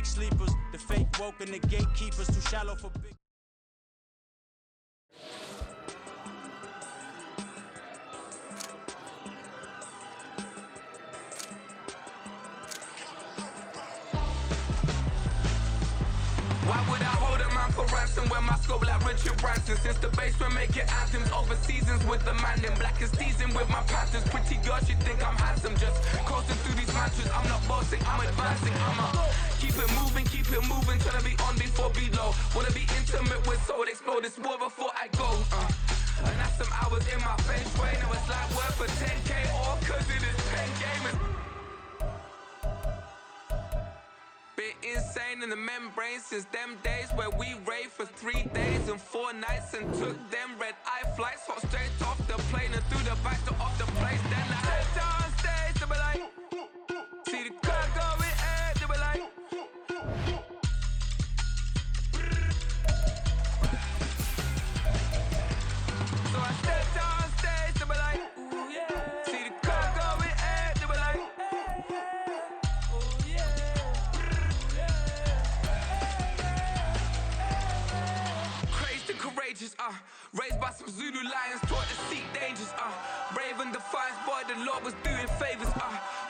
sleepers. The fake woke and the gatekeepers too shallow for big. Why would I hold a man for ransom when my scope like Richard Branson? Since the basement making anthems over seasons with the man in black is teasing with my patterns. Pretty girl, she think I'm handsome. Just coasting through these mantras. I'm not bossing, I'm advancing. Keep it moving, tryna be on before below. Wanna be intimate with soul, explode this war before I go. And that's some hours in my feng shui. Now it's like work for 10K all cause it is 10 gamers. Been insane in the membrane since them days where we raved for 3 days and 4 nights and took them red-eye flights, hot straight off the plane and through the back door of the place. Then I stepped on stage, they were like, see the crowd going air, they were like, so I stepped on stage, they were like, ooh yeah, see the crowd going air, they were like, oh yeah. Courageous, raised by some Zulu lions, taught to seek dangers, brave and defiant, boy, the Lord was doing favors,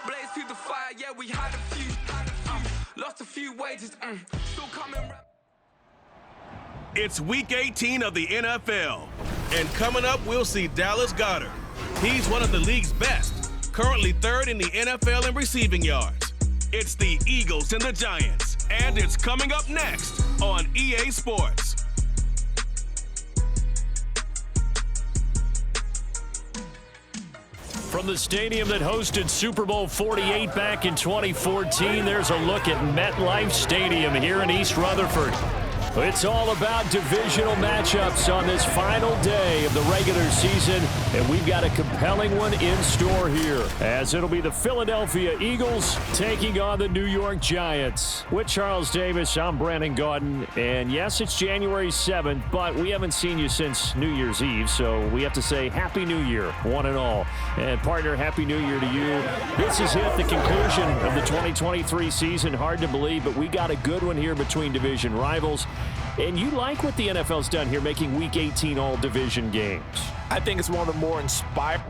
blaze through the fire, yeah, we had a few, lost a few wages, still coming round. It's week 18 of the NFL, and coming up, we'll see Dallas Goedert. He's one of the league's best, currently third in the NFL in receiving yards. It's the Eagles and the Giants, and it's coming up next on EA Sports. From the stadium that hosted Super Bowl 48 back in 2014, there's a look at MetLife Stadium here in East Rutherford. It's all about divisional matchups on this final day of the regular season, and we've got a compelling one in store here, as it'll be the Philadelphia Eagles taking on the New York Giants. With Charles Davis, I'm Brandon Gaudin, and yes, it's January 7th, but we haven't seen you since New Year's Eve, so we have to say Happy New Year, one and all. And partner, Happy New Year to you. This has hit the conclusion of the 2023 season. Hard to believe, but we got a good one here between division rivals. And you like what the NFL's done here, making Week 18 all-division games. I think it's one of the more inspiring.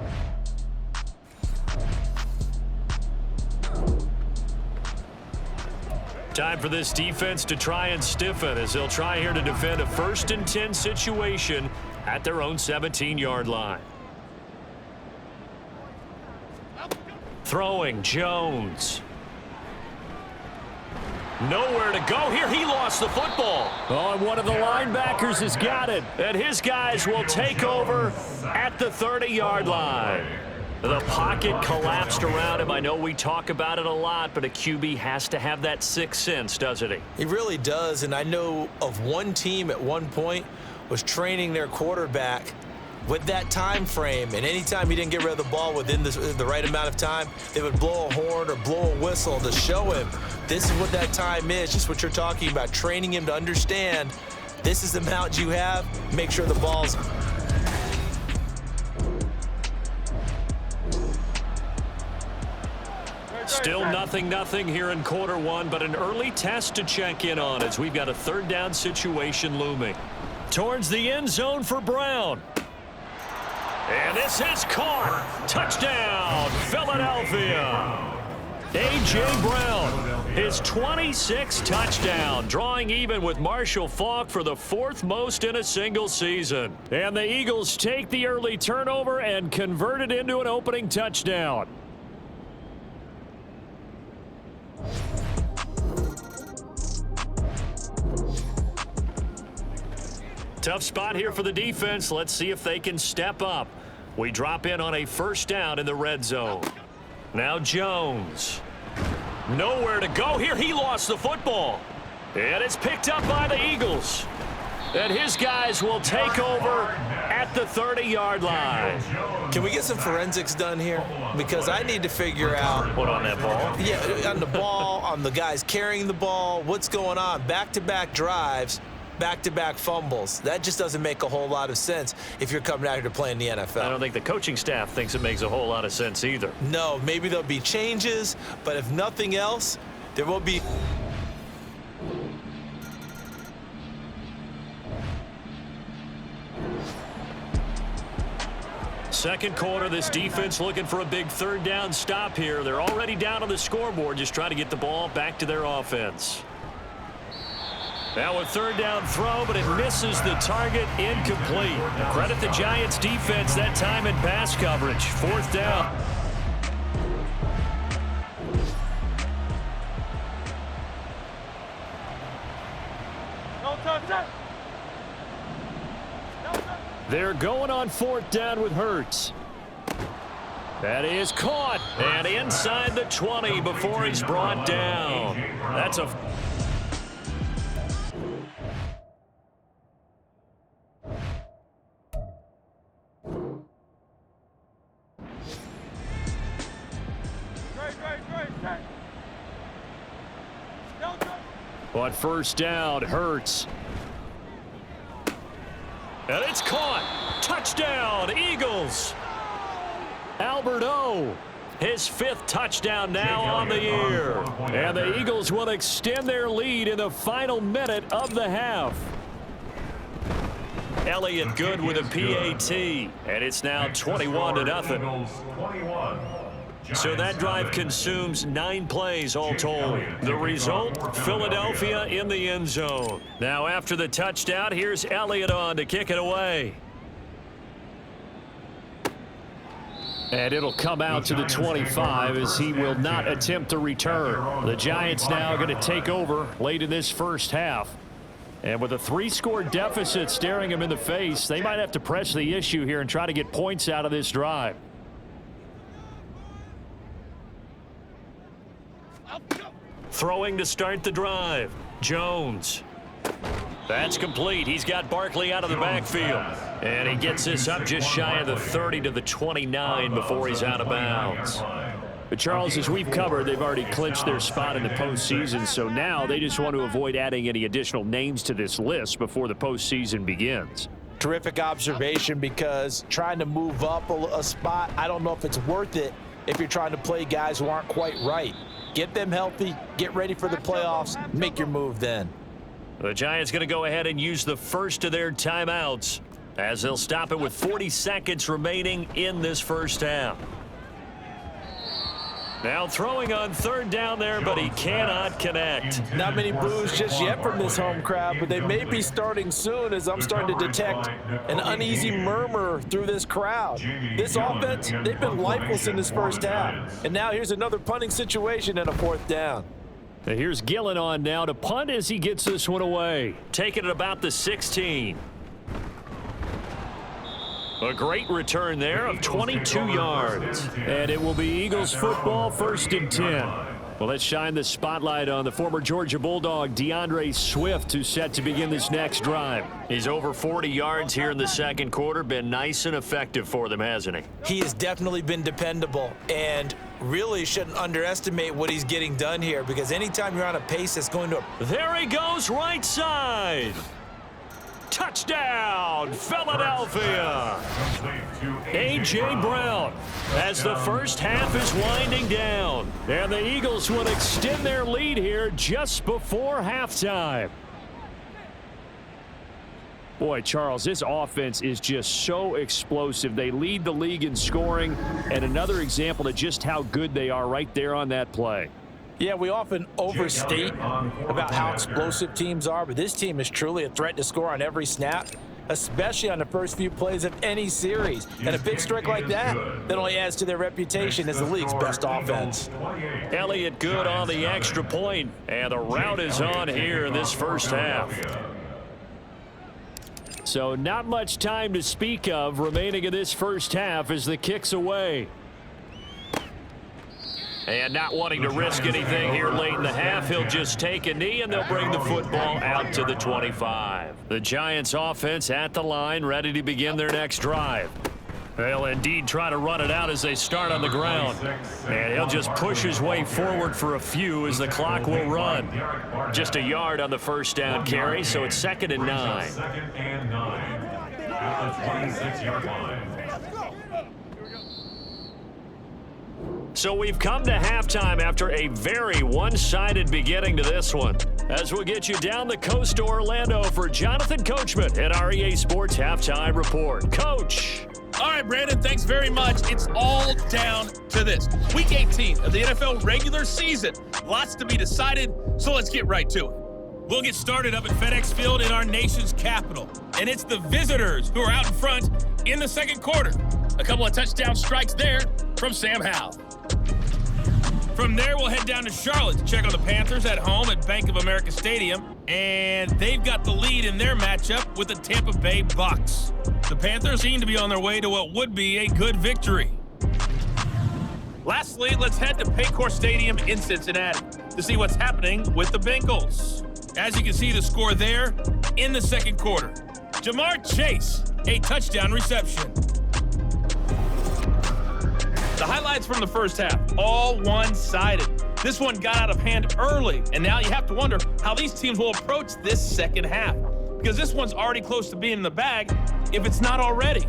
Time for this defense to try and stiffen as they'll try here to defend a 1st and 10 situation at their own 17-yard line. Throwing, Jones. Nowhere to go here. He lost the football. Oh, and one of the linebackers has got it. And his guys will take over at the 30-yard line. The pocket collapsed around him. I know we talk about it a lot, but a QB has to have that sixth sense, doesn't he? He really does, and I know of one team at one point was training their quarterback with that time frame, and anytime he didn't get rid of the ball within the right amount of time, they would blow a horn or blow a whistle to show him this is what that time is, just what you're talking about, training him to understand this is the amount you have, make sure the ball's... Still 0-0 here in quarter one, but an early test to check in on as we've got a 3rd down situation looming. Towards the end zone for Brown. And this is caught. Touchdown, Philadelphia. A.J. Brown, his 26th touchdown, drawing even with Marshall Faulk for the 4th most in a single season. And the Eagles take the early turnover and convert it into an opening touchdown. Tough spot here for the defense. Let's see if they can step up. We drop in on a 1st down in the red zone. Now Jones. Nowhere to go here. He lost the football. And it's picked up by the Eagles. And his guys will take over at the 30-yard line. Can we get some forensics done here? Because I need to figure out... What, on that ball? Yeah, on the ball, on the guys carrying the ball, what's going on? Back-to-back drives, back-to-back fumbles. That just doesn't make a whole lot of sense if you're coming out here to play in the NFL. I don't think the coaching staff thinks it makes a whole lot of sense either. No, maybe there'll be changes, but if nothing else, there will be... second quarter, this defense looking for a big third down stop here. They're already down on the scoreboard, just trying to get the ball back to their offense. Now a third down throw, but it misses the target, incomplete. Credit the Giants defense that time in pass coverage. Fourth down. They're going on fourth down with Hurts. That is caught and inside the 20 before he's brought down. That's a... But first down, Hurts. And it's caught. Touchdown, Eagles. Albert O, his 5th touchdown now on the year. And the Eagles will extend their lead in the final minute of the half. Elliott Good with a PAT, and it's now 21-0. So that drive consumes 9 plays all told. The result, Philadelphia in the end zone. Now after the touchdown, here's Elliott on to kick it away. And it'll come out to the 25 as he will not attempt to return. The Giants now going to take over late in this first half. And with a 3-score deficit staring him in the face, they might have to press the issue here and try to get points out of this drive. Throwing to start the drive. Jones. That's complete. He's got Barkley out of the backfield. And he gets this up just shy of the 30 to the 29 before he's out of bounds. But Charles, as we've covered, they've already clinched their spot in the postseason, so now they just want to avoid adding any additional names to this list before the postseason begins. Terrific observation, because trying to move up a spot, I don't know if it's worth it if you're trying to play guys who aren't quite right. Get them healthy, get ready for the playoffs, make your move then. The Giants going to go ahead and use the first of their timeouts as they'll stop it with 40 seconds remaining in this first half. Now throwing on third down there, but he cannot connect. Not many boos just yet from this home crowd, but they may be starting soon, as I'm starting to detect an uneasy murmur through this crowd. This offense, they've been lifeless in this first half. And now here's another punting situation and a fourth down. And here's Gillen on now to punt as he gets this one away. Taking it about the 16. A great return there of 22 yards. And it will be Eagles football, 1st and 10. Well, let's shine the spotlight on the former Georgia Bulldog, DeAndre Swift, who's set to begin this next drive. He's over 40 yards here in the second quarter. Been nice and effective for them, hasn't he? He has definitely been dependable, and really shouldn't underestimate what he's getting done here, because anytime you're on a pace that's going to... There he goes, right side. Touchdown, Philadelphia. A.J. Brown as the first half is winding down. And the Eagles will extend their lead here just before halftime. Boy, Charles, this offense is just so explosive. They lead the league in scoring, and another example of just how good they are right there on that play. Yeah, we often overstate about how explosive teams are, but this team is truly a threat to score on every snap, especially on the first few plays of any series. And a big strike like that only adds to their reputation as the league's best offense. Elliott Good on the extra point, and the route is on here in this first half. So not much time to speak of remaining in this first half as the kick's away. And not wanting to risk anything here late in the half, he'll just take a knee and they'll bring the football out to the 25. The Giants offense at the line, ready to begin their next drive. They'll indeed try to run it out as they start on the ground. And he'll just push his way forward for a few as the clock will run. Just a yard on the first down carry, so it's 2nd and 9. Second and 9. At the 26-yard line. So we've come to halftime after a very one-sided beginning to this one. As we'll get you down the coast to Orlando for Jonathan Coachman at our EA Sports Halftime Report. Coach. All right, Brandon, thanks very much. It's all down to this. Week 18 of the NFL regular season. Lots to be decided, so let's get right to it. We'll get started up at FedEx Field in our nation's capital. And it's the visitors who are out in front in the second quarter. A couple of touchdown strikes there from Sam Howell. From there, we'll head down to Charlotte to check on the Panthers at home at Bank of America Stadium. And they've got the lead in their matchup with the Tampa Bay Bucks. The Panthers seem to be on their way to what would be a good victory. Lastly, let's head to Paycor Stadium in Cincinnati to see what's happening with the Bengals. As you can see the score there in the second quarter. Jamar Chase, a touchdown reception. The highlights from the first half, all one-sided. This one got out of hand early, and now you have to wonder how these teams will approach this second half, because this one's already close to being in the bag, if it's not already.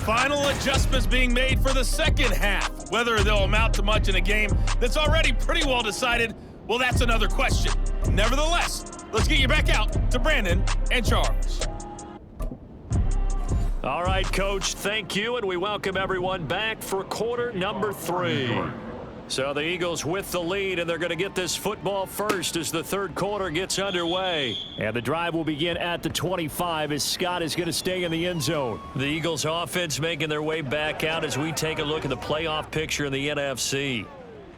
Final adjustments being made for the second half. Whether they'll amount to much in a game that's already pretty well decided, well, that's another question. Nevertheless, let's get you back out to Brandon and Charles. All right, Coach, thank you, and we welcome everyone back for quarter number 3. So the Eagles with the lead, and they're going to get this football first as the third quarter gets underway. And the drive will begin at the 25 as Scott is going to stay in the end zone. The Eagles offense making their way back out as we take a look at the playoff picture in the NFC.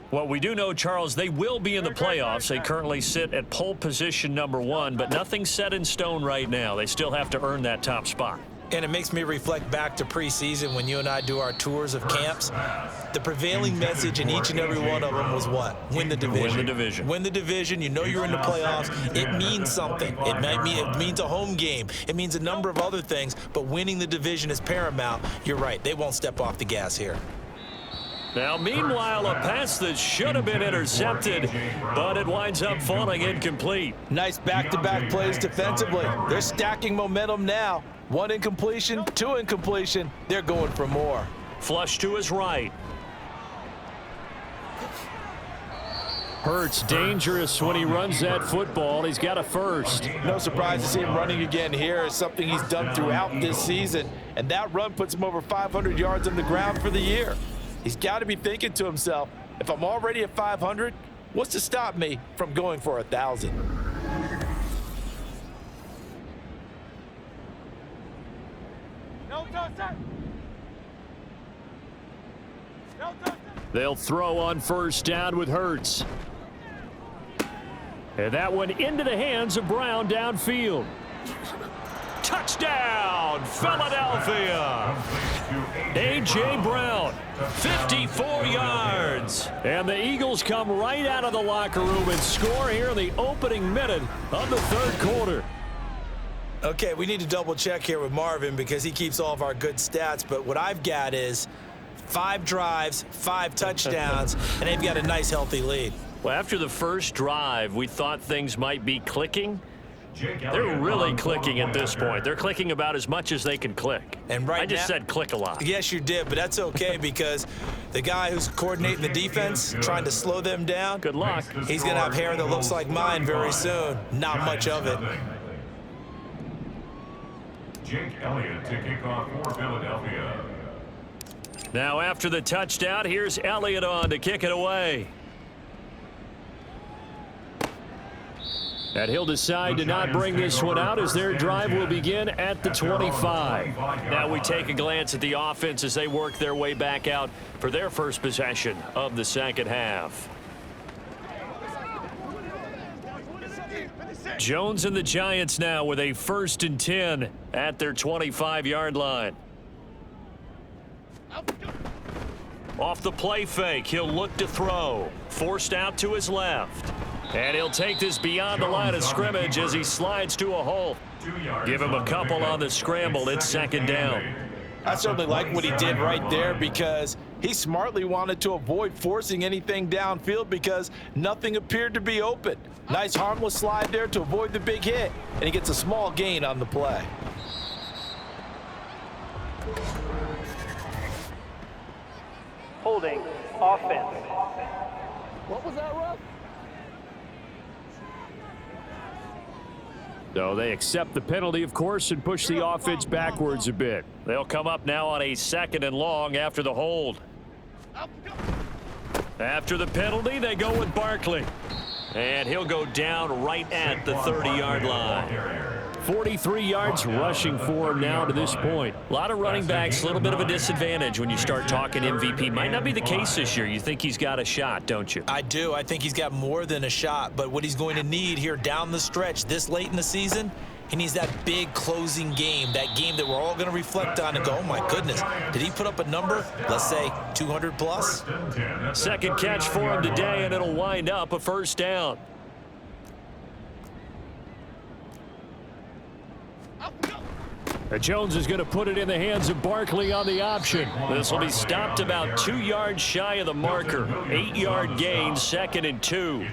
Well, we do know, Charles, they will be in the playoffs. They currently sit at pole position number 1, but nothing's set in stone right now. They still have to earn that top spot. And it makes me reflect back to preseason when you and I do our tours of camps. The prevailing message in each and every one of them was what? Win the division. Win the division. Win the division. You know you're in the playoffs. It means something. It means a home game. It means a number of other things, but winning the division is paramount. You're right. They won't step off the gas here. Now, meanwhile, a pass that should have been intercepted, but it winds up falling incomplete. Nice back-to-back plays defensively. They're stacking momentum now. 1 incompletion, 2 incompletion. They're going for more. Flush to his right. Hurts dangerous when he runs that football. He's got a first. No surprise to see him running again here. It's something he's done throughout this season. And that run puts him over 500 yards on the ground for the year. He's got to be thinking to himself, if I'm already at 500, what's to stop me from going for 1,000? They'll throw on first down with Hurts. And that one into the hands of Brown downfield. Touchdown, Philadelphia! A.J. Brown, 54 yards. And the Eagles come right out of the locker room and score here in the opening minute of the third quarter. Okay, we need to double check here with Marvin because he keeps all of our good stats, but what I've got is 5 drives, 5 touchdowns, and they've got a nice, healthy lead. Well, after the first drive, we thought things might be clicking. They're really clicking at this point. They're clicking about as much as they can click. And right I just now, said click a lot. Yes, you did, but that's okay because the guy who's coordinating the defense, trying to slow them down, Good luck. he's going to have hair that looks like mine very soon. Not much of it. Jake Elliott to kick off for Philadelphia. Now after the touchdown, here's Elliott on to kick it away. And he'll decide to not bring this one out as their drive will begin at the 25. Now we take a glance at the offense as they work their way back out for their first possession of the second half. Jones and the Giants now with a 1st and 10 at their 25-yard line. Off the play fake, he'll look to throw. Forced out to his left. And he'll take this beyond the line of scrimmage as he slides to a hole. Give him a couple on the scramble. It's 2nd down. I certainly like what he did right there because he smartly wanted to avoid forcing anything downfield because nothing appeared to be open. Nice harmless slide there to avoid the big hit, and he gets a small gain on the play. Holding offense. What was that, Russ? So they accept the penalty, of course, and push the offense backwards a bit. They'll come up now on a 2nd and long after the hold. After the penalty, they go with Barkley. And he'll go down right at the 30-yard line. 43 yards rushing for him now to this point. A lot of running backs, a little bit of a disadvantage when you start talking MVP. Might not be the case this year. You think he's got a shot, don't you? I do. I think he's got more than a shot. But what he's going to need here down the stretch this late in the season, he needs that big closing game, that game that we're all going to reflect on and go, oh, my goodness, did he put up a number, let's say, 200 plus? Second catch for him today, and it'll wind up a 1st down. Jones is going to put it in the hands of Barkley on the option. This will be stopped about 2 yards shy of the marker. 8-yard gain, 2nd and 2.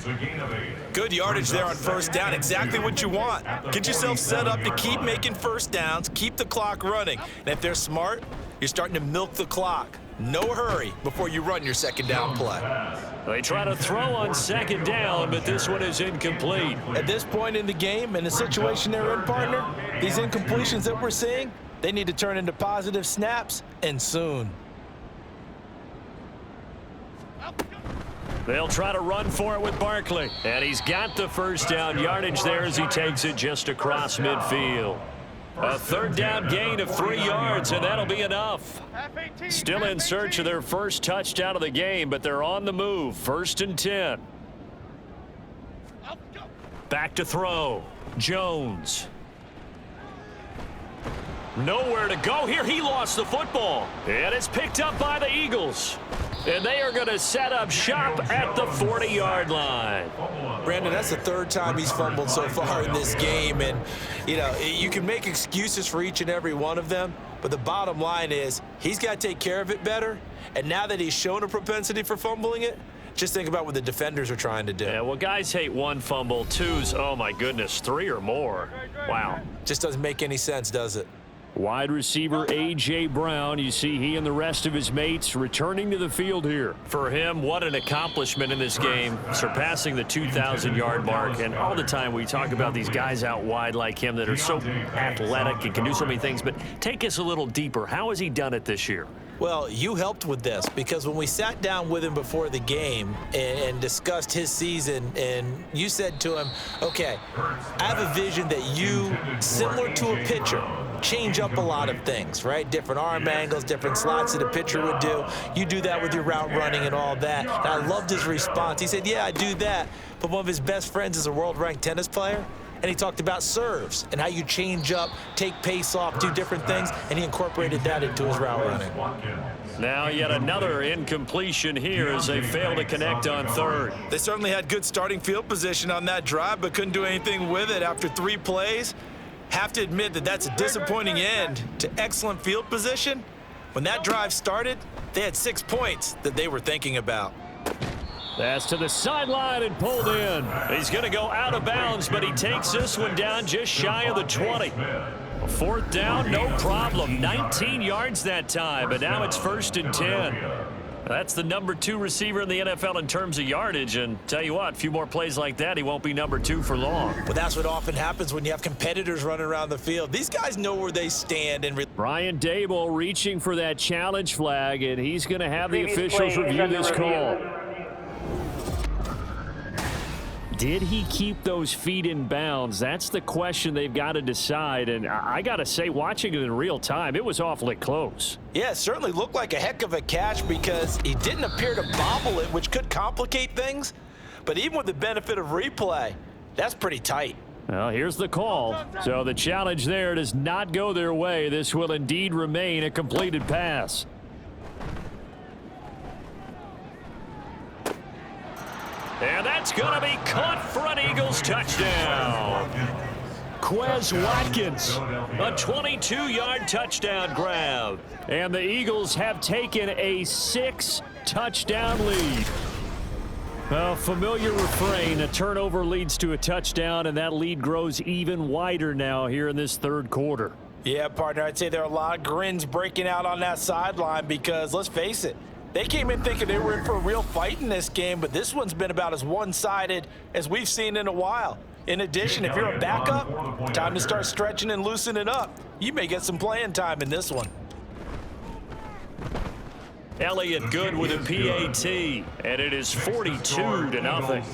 Good yardage there on 1st down. Exactly what you want. Get yourself set up to keep making 1st downs, keep the clock running. And if they're smart, you're starting to milk the clock. No hurry before you run your 2nd down play. They try to throw on 2nd down, but this one is incomplete. At this point in the game, in the situation they're in, partner, these incompletions that we're seeing, they need to turn into positive snaps, and soon. They'll try to run for it with Barkley. And he's got the 1st down yardage there as he takes it just across midfield. A 3rd down gain of 3 yards, and that'll be enough. Still in search of their 1st touchdown of the game, but they're on the move. 1st and 10. Back to throw. Jones. Nowhere to go here. He lost the football. And it's picked up by the Eagles. And they are going to set up shop at the 40-yard line. Brandon, that's the 3rd time he's fumbled so far in this game. And, you know, you can make excuses for each and every one of them. But the bottom line is he's got to take care of it better. And now that he's shown a propensity for fumbling it, just think about what the defenders are trying to do. Yeah, well, guys hate 1 fumble, 2's, oh, my goodness, 3 or more. Wow. Just doesn't make any sense, does it? Wide receiver A.J. Brown, you see he and the rest of his mates returning to the field here. For him, what an accomplishment in this game, surpassing the 2,000-yard mark. And all the time we talk about these guys out wide like him that are so athletic and can do so many things. But take us a little deeper. How has he done it this year? Well, you helped with this because when we sat down with him before the game and discussed his season, and you said to him, okay, I have a vision that you, similar to a pitcher, change up a lot of things, right? Different arm angles, different slots that a pitcher would do. You do that with your route running and all that. And I loved his response. He said, yeah, I do that. But one of his best friends is a world-ranked tennis player. And he talked about serves and how you change up, take pace off, do different things, and he incorporated that into his route running. Now yet another incompletion here as they fail to connect on 3rd. They certainly had good starting field position on that drive, but couldn't do anything with it after 3 plays. Have to admit that that's a disappointing end to excellent field position. When that drive started, they had 6 points that they were thinking about. That's to the sideline and pulled in. He's going to go out of bounds, but he takes this one down just shy of the 20. 4th down, no problem. 19 yards that time, but now it's 1st and 10. That's the number 2 receiver in the NFL in terms of yardage, and tell you what, a few more plays like that, he won't be number 2 for long. Well, that's what often happens when you have competitors running around the field. These guys know where they stand. And Brian Dable reaching for that challenge flag, and he's going to have the officials review this call. Did he keep those feet in bounds? That's the question they've got to decide. And I got to say, watching it in real time, it was awfully close. Yeah, it certainly looked like a heck of a catch because he didn't appear to bobble it, which could complicate things. But even with the benefit of replay, that's pretty tight. Well, here's the call. So the challenge there does not go their way. This will indeed remain a completed pass. And that's going to be caught for an Eagles touchdown. Quez Watkins, a 22-yard touchdown grab. And the Eagles have taken a 6-touchdown lead. A familiar refrain, a turnover leads to a touchdown, and that lead grows even wider now here in this 3rd quarter. Yeah, partner, I'd say there are a lot of grins breaking out on that sideline because, let's face it, they came in thinking they were in for a real fight in this game, but this one's been about as one-sided as we've seen in a while. In addition, if you're a backup, time to start stretching and loosening up. You may get some playing time in this one. Elliott good with a PAT, and it is 42-0.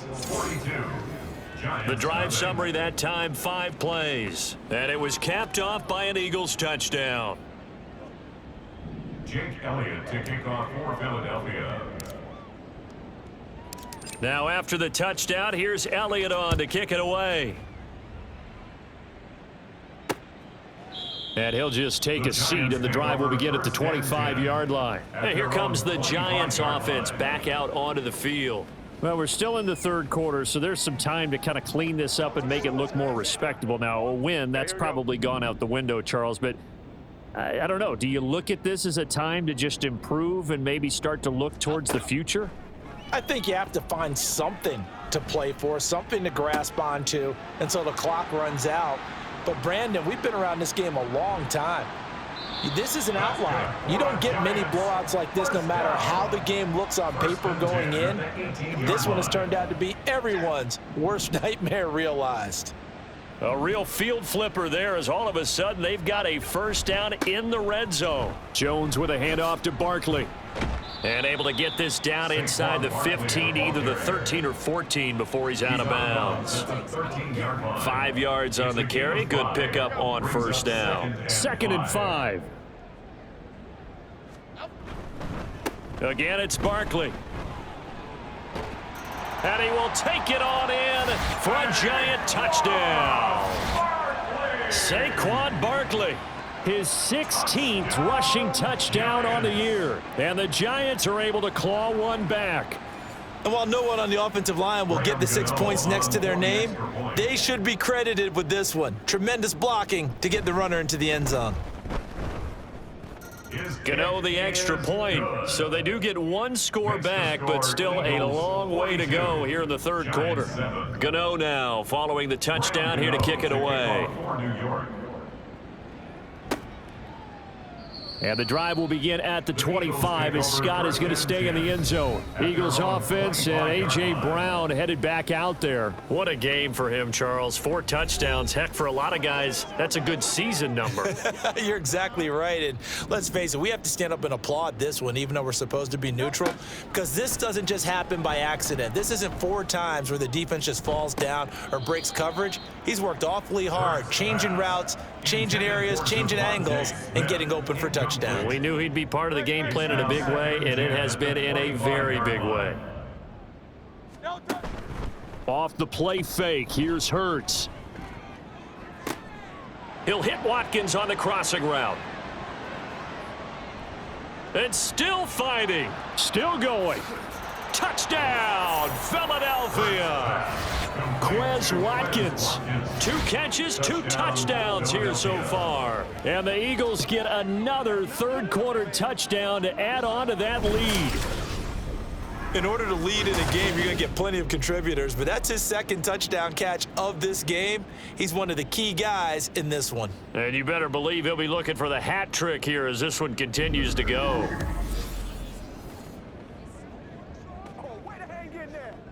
The drive summary that time, 5 plays, and it was capped off by an Eagles touchdown. Jake Elliott to kick off for Philadelphia. Now after the touchdown, here's Elliott on to kick it away. And he'll just take a seat, and the drive will begin at the 25-yard line. And here comes the Giants offense back out onto the field. Well, we're still in the third quarter, so there's some time to kind of clean this up and make it look more respectable. Now, a win, that's probably gone out the window, Charles, but I don't know. Do you look at this as a time to just improve and maybe start to look towards the future? I think you have to find something to play for, something to grasp onto until the clock runs out. But, Brandon, we've been around this game a long time. This is an outlier. You don't get many blowouts like this no matter how the game looks on paper going in. This one has turned out to be everyone's worst nightmare realized. A real field flipper there as all of a sudden they've got a first down in the red zone. Jones with a handoff to Barkley. And able to get this down inside the 15, either the 13 or 14 before he's out of bounds. 5 yards on the carry. Good pickup on first down. 2nd and 5. Again, it's Barkley. And he will take it on in for a Giant touchdown. Saquon Barkley. His 16th rushing touchdown on the year. And the Giants are able to claw one back. And while no one on the offensive line will get the 6 points next to their name, they should be credited with this one. Tremendous blocking to get the runner into the end zone. Gano the extra point. So they do get one score back, but still a long way to go here in the third quarter. Gano now following the touchdown here to kick it away. And the drive will begin at the 25 as Scott is going to stay in the end zone. Eagles offense and A.J. Brown headed back out there. What a game for him, Charles. 4 touchdowns. Heck, for a lot of guys, that's a good season number. You're exactly right. And let's face it, we have to stand up and applaud this one, even though we're supposed to be neutral, because this doesn't just happen by accident. This isn't 4 times where the defense just falls down or breaks coverage. He's worked awfully hard, changing routes, changing areas, changing angles, and getting open for touchdowns. We knew he'd be part of the game plan in a big way, and it has been in a very big way. Off the play fake, here's Hurts. He'll hit Watkins on the crossing route. And still fighting, still going. Touchdown, Philadelphia. Quez Watkins, 2 catches, 2 touchdowns here so far. And the Eagles get another third quarter touchdown to add on to that lead. In order to lead in a game, you're going to get plenty of contributors, but that's his 2nd touchdown catch of this game. He's one of the key guys in this one. And you better believe he'll be looking for the hat trick here as this one continues to go.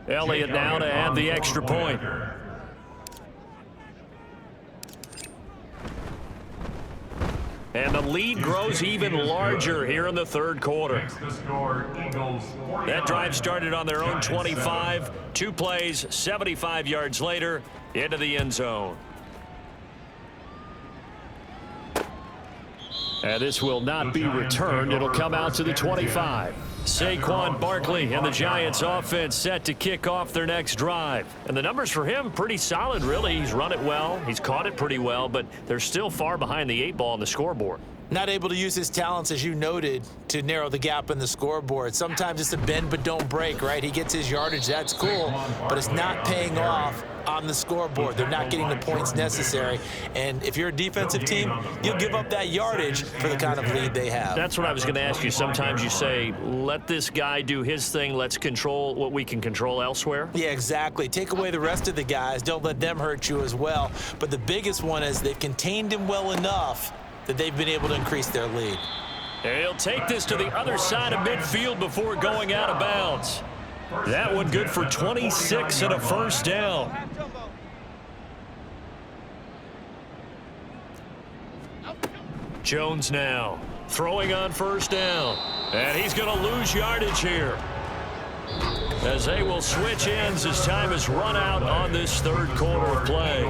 Elliott now to add the extra point. And the lead grows even larger here in the third quarter. That drive started on their own 25. 2 plays, 75 yards later, into the end zone. And this will not be returned. It'll come out to the 25. Saquon Barkley and the Giants offense set to kick off their next drive. And the numbers for him pretty solid, really. He's run it well. He's caught it pretty well, but they're still far behind the 8 ball on the scoreboard. Not able to use his talents, as you noted, to narrow the gap in the scoreboard. Sometimes it's a bend but don't break, right? He gets his yardage, that's cool, but it's not paying off on the scoreboard. They're not getting the points necessary. And if you're a defensive team, you'll give up that yardage for the kind of lead they have. That's what I was going to ask you. Sometimes you say, let this guy do his thing. Let's control what we can control elsewhere. Yeah, exactly. Take away the rest of the guys. Don't let them hurt you as well. But the biggest one is they've contained him well enough that they've been able to increase their lead. And he'll take this to the other side of midfield before going out of bounds. That one good for 26 and a first down. Jones now throwing on first down. And he's going to lose yardage here, as they will switch ends as time is run out on this third quarter of play.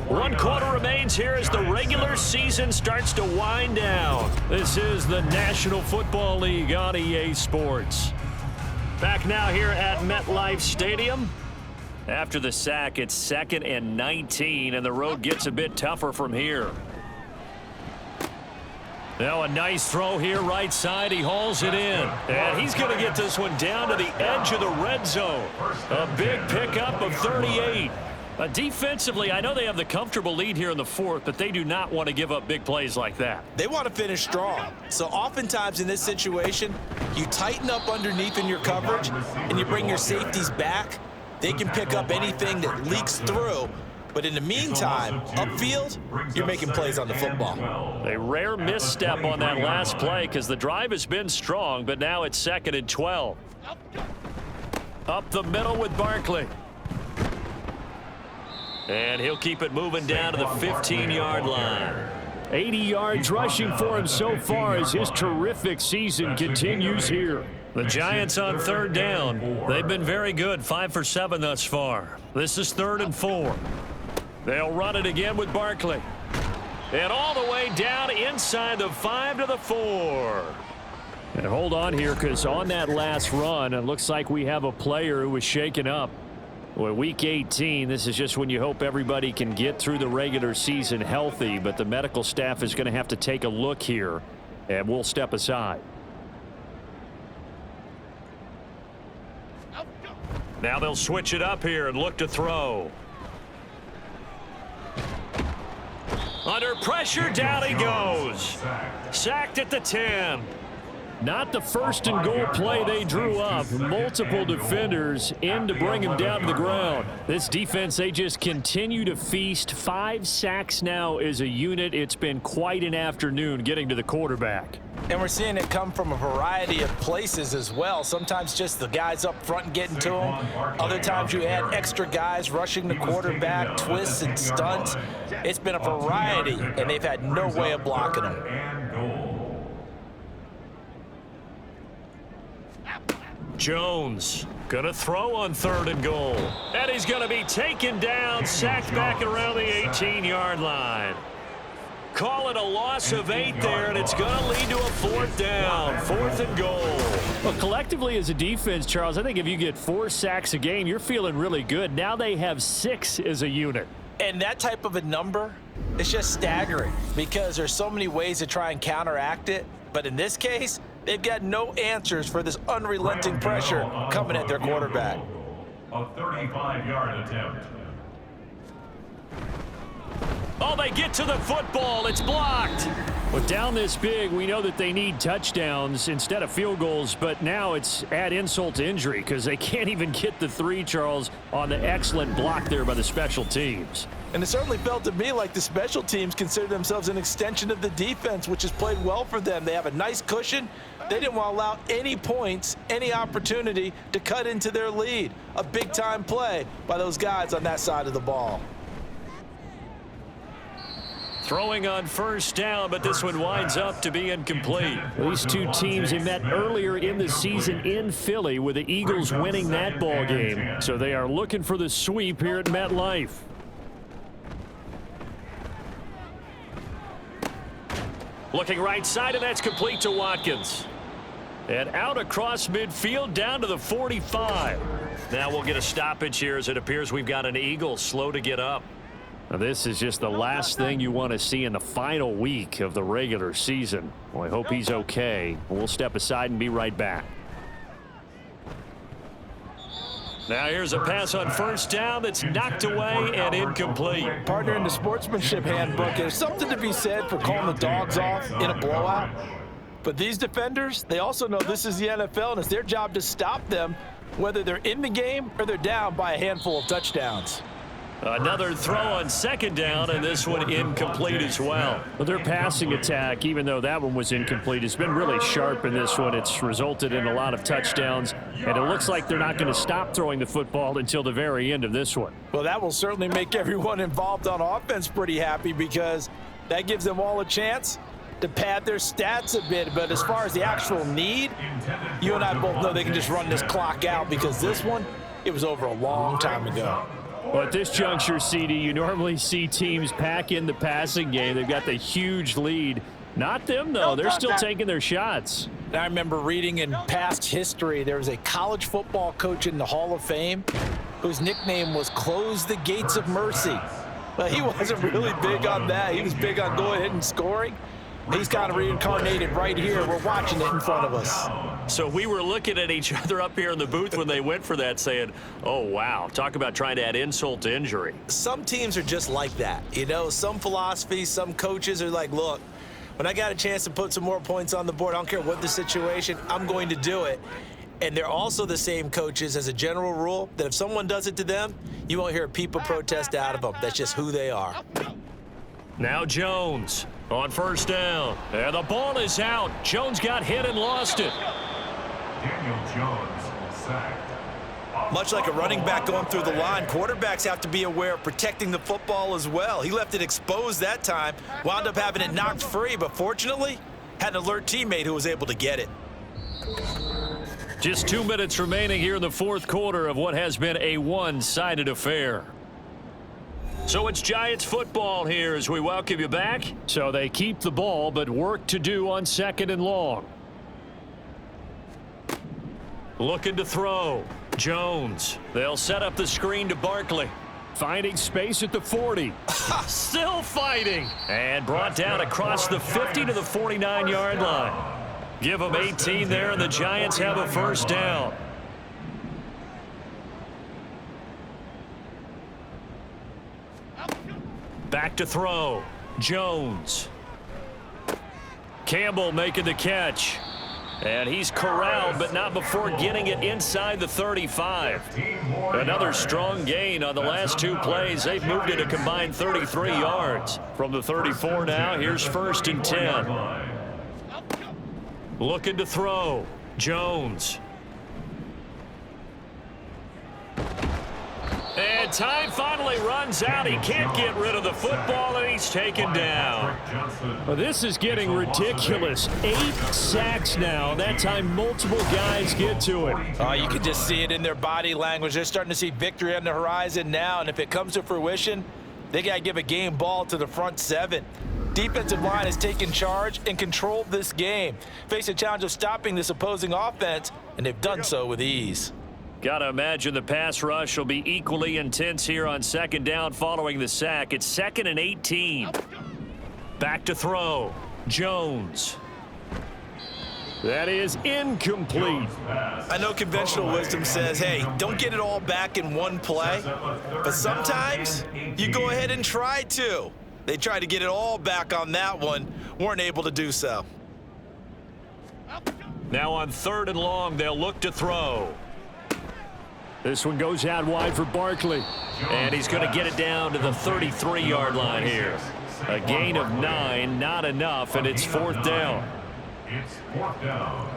1 quarter remains here as the regular season starts to wind down. This is the National Football League on EA Sports. Back now here at MetLife Stadium. After the sack, it's 2nd and 19, and the road gets a bit tougher from here. Now a nice throw here right side. He hauls it in. And he's going to get this one down to the edge of the red zone. A big pickup of 38. Defensively, I know they have the comfortable lead here in the 4th, but they do not want to give up big plays like that. They want to finish strong. So oftentimes in this situation, you tighten up underneath in your coverage and you bring your safeties back. They can pick up anything that leaks through. But in the meantime, upfield, you're making plays on the football. A rare misstep on that last play because the drive has been strong, but now it's 2nd and 12. Up the middle with Barkley. And he'll keep it moving down to the 15-yard line. 80 yards rushing for him so far as his terrific season continues here. The Giants on 3rd down. They've been very good, 5 for 7 thus far. This is 3rd and 4. They'll run it again with Barkley. And all the way down inside the 5 to the 4. And hold on here, because on that last run, it looks like we have a player who was shaken up. Well, Week 18, this is just when you hope everybody can get through the regular season healthy, but the medical staff is going to have to take a look here, and we'll step aside. Now they'll switch it up here and look to throw. Under pressure, down he goes. Sacked at the 10. Not the 1st and goal play they drew up. Multiple defenders in to bring him down to the ground. This defense, they just continue to feast. 5 sacks now as a unit. It's been quite an afternoon getting to the quarterback. And we're seeing it come from a variety of places as well. Sometimes just the guys up front and getting to him. Other times you add extra guys rushing the quarterback, twists and stunts. It's been a variety, and they've had no way of blocking him. Jones gonna throw on 3rd and goal. And he's gonna be taken down, sacked back around the 18-yard line. Call it a loss of 8 there, and it's gonna lead to a 4th down, 4th and goal. Well, collectively as a defense, Charles, I think if you get 4 sacks a game, you're feeling really good. Now they have 6 as a unit. And that type of a number, it's just staggering because there's so many ways to try and counteract it. But in this case, they've got no answers for this unrelenting pressure coming at their quarterback. A 35-yard attempt. Oh, they get to the football. It's blocked. But down this big, we know that they need touchdowns instead of field goals, but now it's add insult to injury because they can't even get the 3, Charles, on the excellent block there by the special teams. And it certainly felt to me like the special teams consider themselves an extension of the defense, which has played well for them. They have a nice cushion. They didn't want to allow any points, any opportunity to cut into their lead. A big-time play by those guys on that side of the ball. Throwing on 1st down, but this one winds up to be incomplete. These 2 teams they met earlier in the season in Philly with the Eagles winning that ball game. So they are looking for the sweep here at MetLife. Looking right side, and that's complete to Watkins. And out across midfield down to the 45. Now we'll get a stoppage here as it appears we've got an Eagle slow to get up. Now this is just the last thing you want to see in the final week of the regular season. Well, I hope he's okay. We'll step aside and be right back. Now here's a pass on 1st down that's knocked away and incomplete. Partner, in the sportsmanship handbook, there's something to be said for calling the dogs off in a blowout. But these defenders, they also know this is the NFL, and it's their job to stop them, whether they're in the game or they're down by a handful of touchdowns. Another throw on 2nd down, and this one incomplete as well. But their passing attack, even though that one was incomplete, has been really sharp in this one. It's resulted in a lot of touchdowns, and it looks like they're not going to stop throwing the football until the very end of this one. Well, that will certainly make everyone involved on offense pretty happy because that gives them all a chance to pad their stats a bit. But as far as the actual need, you and I both know they can just run this clock out, because this one, it was over a long time ago. Well, at this juncture, CD, you normally see teams pack in the passing game. They've got the huge lead. Not them, though. They're still taking their shots. I remember reading in past history, there was a college football coach in the Hall of Fame whose nickname was Close the Gates of Mercy. Well, he wasn't really big on that. He was big on going ahead and scoring. He's kind of reincarnated right here. We're watching it in front of us. So we were looking at each other up here in the booth when they went for that, saying, oh, wow, talk about trying to add insult to injury. Some teams are just like that. You know, some philosophies, some coaches are like, look, when I got a chance to put some more points on the board, I don't care what the situation, I'm going to do it. And they're also the same coaches, as a general rule, that if someone does it to them, you won't hear a peep of protest out of them. That's just who they are. Now Jones on first down. And the ball is out. Jones got hit and lost it. Daniel Jones sacked. Much like a running back going through the line, quarterbacks have to be aware of protecting the football as well. He left it exposed that time, wound up having it knocked free, but fortunately, had an alert teammate who was able to get it. Just 2 minutes remaining here in the fourth quarter of what has been a one-sided affair. So it's Giants football here as we welcome you back. So they keep the ball, but work to do on second and long. Looking to throw. Jones. They'll set up the screen to Barkley. Finding space at the 40. Still fighting. And brought down across the 50 to the 49-yard line. Give them 18 there, and the Giants have a first down. Back to throw. Jones. Campbell making the catch. And he's corralled, but not before getting it inside the 35. Another strong gain on the last two plays. They've moved it a combined 33 yards. From the 34 now, here's first and 10. Looking to throw. Jones. And time finally runs out. He can't get rid of the football, and he's taken down. Well, this is getting ridiculous. 8 sacks now. That time multiple guys get to it. You can just see it in their body language. They're starting to see victory on the horizon now, and if it comes to fruition, they got to give a game ball to the front seven. Defensive line has taken charge and controlled this game. Face a challenge of stopping this opposing offense, and they've done so with ease. Got to imagine the pass rush will be equally intense here on second down following the sack. It's second and 18. Back to throw. Jones. That is incomplete. I know conventional wisdom says, hey, don't get it all back in one play. But sometimes you go ahead and try to. They tried to get it all back on that one. Weren't able to do so. Now on third and long, they'll look to throw. This one goes out wide for Barkley. And he's going to get it down to the 33-yard line here. A gain of 9, not enough, and it's fourth down. It's fourth down.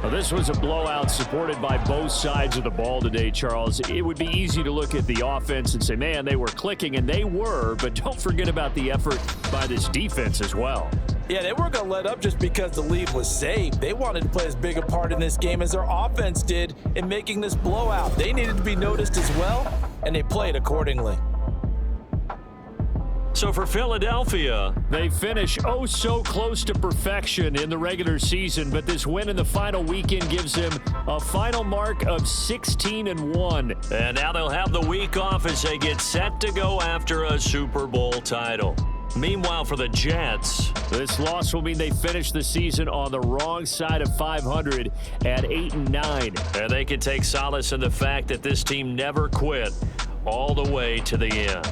Well, this was a blowout supported by both sides of the ball today, Charles. It would be easy to look at the offense and say, man, they were clicking, and they were, but don't forget about the effort by this defense as well. Yeah, they weren't going to let up just because the lead was saved. They wanted to play as big a part in this game as their offense did in making this blowout. They needed to be noticed as well, and they played accordingly. So for Philadelphia, they finish oh so close to perfection in the regular season, but this win in the final weekend gives them a final mark of 16-1. And now they'll have the week off as they get set to go after a Super Bowl title. Meanwhile, for the Jets, this loss will mean they finish the season on the wrong side of 500 at 8-9. And they can take solace in the fact that this team never quit all the way to the end.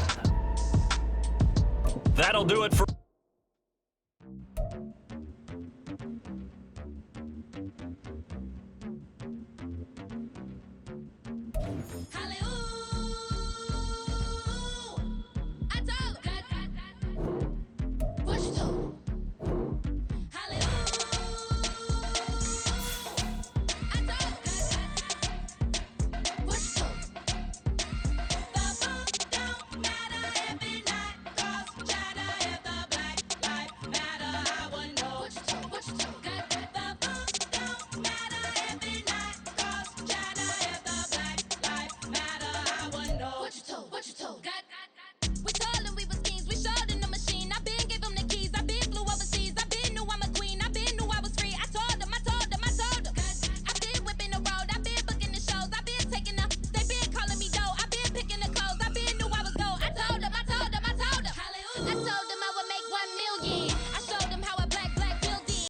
That'll do it for